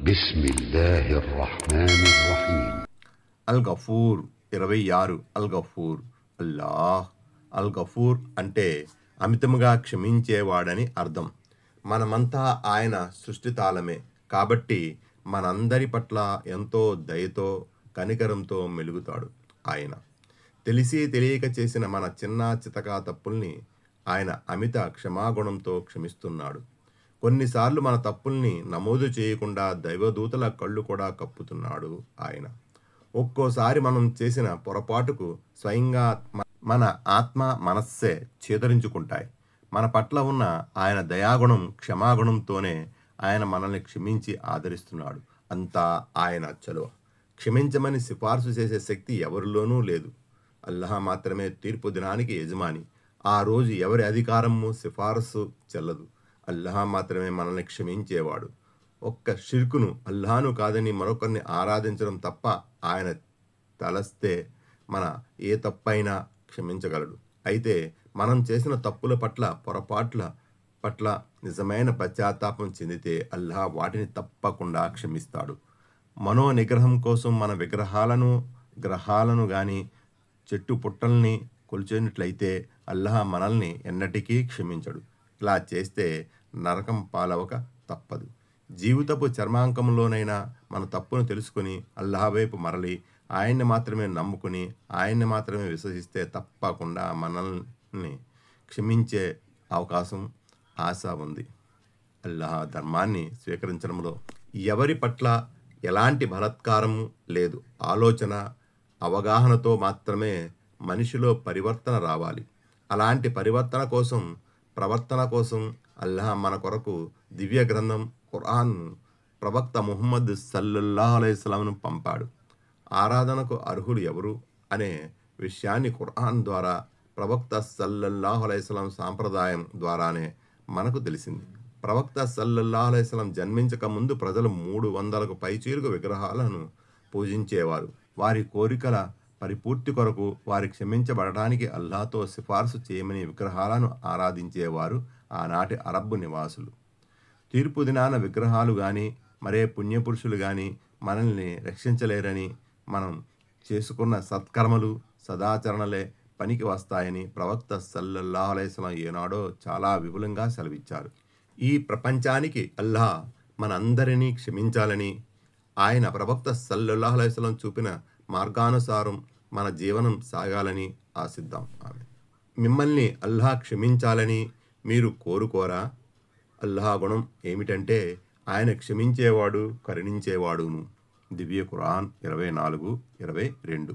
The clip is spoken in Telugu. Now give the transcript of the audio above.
బిస్మిల్లాహిర్రహ్మానిర్రహీం. అల్ గఫూర్ 26 అల్ గఫూర్ అల్లాహ్. అల్ గఫూర్ అంటే అమితముగా క్షమించేవాడని అర్థం. మనమంతా ఆయన సృష్టితాళమే కాబట్టి మనందరి పట్ల ఎంతో దయతో కనికరంతో మెలుగుతాడు ఆయన. తెలిసి తెలియక చేసిన మన చిన్న చితకా తప్పుల్ని ఆయన అమిత క్షమాగుణంతో క్షమిస్తున్నాడు. కొన్నిసార్లు మన తప్పుల్ని నమోదు చేయకుండా దైవదూతల కళ్ళు కూడా కప్పుతున్నాడు ఆయన. ఒక్కోసారి మనం చేసిన పొరపాటుకు స్వయంగా మన ఆత్మ మనస్సే చేదరించుకుంటాయి. మన పట్ల ఉన్న ఆయన దయాగుణం క్షమాగుణంతోనే ఆయన మనల్ని క్షమించి ఆదరిస్తున్నాడు. అంతా ఆయన చలువ. క్షమించమని సిఫార్సు చేసే శక్తి ఎవరిలోనూ లేదు. అల్లాహ్ మాత్రమే తీర్పు దినానికి యజమాని. ఆ రోజు ఎవరి అధికారము సిఫారసు చెల్లదు. అల్లాహ్ మాత్రమే మనల్ని క్షమించేవాడు. ఒక్క షిర్కును అల్లాహ్ను కాదని మరొకరిని ఆరాధించడం తప్ప ఆయన తలస్తే మన ఏ తప్పైనా క్షమించగలడు. అయితే మనం చేసిన తప్పుల పట్ల పొరపాట్ల పట్ల నిజమైన పశ్చాత్తాపం చెందితే అల్లాహ్ వాటిని తప్పకుండా క్షమిస్తాడు. మనో నిగ్రహం కోసం మన గ్రహాలను కానీ చెట్టు పుట్టల్ని కొలిచేటట్లయితే అల్లాహ్ మనల్ని ఎన్నటికీ క్షమించడు. ఇలా చేస్తే నరకం పాలవక తప్పదు. జీవితపు చర్మాంకంలోనైనా మన తప్పును తెలుసుకుని అల్లాహ్ వైపు మరలి ఆయన్ని మాత్రమే నమ్ముకుని ఆయన్ని మాత్రమే విశ్వసిస్తే తప్పకుండా మనల్ని క్షమించే అవకాశం ఆశ ఉంది. అల్లాహ్ ధర్మాన్ని స్వీకరించడంలో ఎవరి పట్ల ఎలాంటి బలాత్కారము లేదు. ఆలోచన అవగాహనతో మాత్రమే మనిషిలో పరివర్తన రావాలి. అలాంటి పరివర్తన కోసం ప్రవర్తన కోసం అల్లాహ్ మన కొరకు దివ్య గ్రంథం ఖురాన్ ప్రవక్త ముహమ్మద్ సల్లల్లాహు అలైహి వసల్లంను పంపాడు. ఆరాధనకు అర్హులు ఎవరు అనే విషయాన్ని ఖురాన్ ద్వారా ప్రవక్త సల్లల్లాహు అలైహి వసల్లం సాంప్రదాయం ద్వారానే మనకు తెలిసింది. ప్రవక్త సల్లల్లాహు అలైహి వసల్లం జన్మించక ముందు ప్రజలు 300కు పైచీలకు విగ్రహాలను పూజించేవారు. వారి కోరికల పరిపూర్తి కొరకు వారి క్షమించబడటానికి అల్లాహ్తో సిఫార్సు చేయమని విగ్రహాలను ఆరాధించేవారు ఆనాటి అరబ్బు నివాసులు. తీర్పు దినాన విగ్రహాలు కానీ మరే పుణ్యపురుషులు కానీ మనల్ని రక్షించలేరని, మనం చేసుకున్న సత్కర్మలు సదాచరణలే పనికి వస్తాయని ప్రవక్త సల్లల్లాహు అలైహి వసల్లం ఏనాడో చాలా విపులంగా సెలవిచ్చారు. ఈ ప్రపంచానికి అల్లాహ్ మనందరినీ క్షమించాలని, ఆయన ప్రవక్త సల్లల్లాహు అలైహి వసల్లం చూపిన మార్గానుసారం మన జీవనం సాగాలని ఆశిద్దాం. మిమ్మల్ని అల్లాహ్ క్షమించాలని మీరు కోరుకోరా? అల్లాహ్ గుణం ఏమిటంటే ఆయన క్షమించేవాడు, కరుణించేవాడును. దివ్య ఖురాన్ 24:22.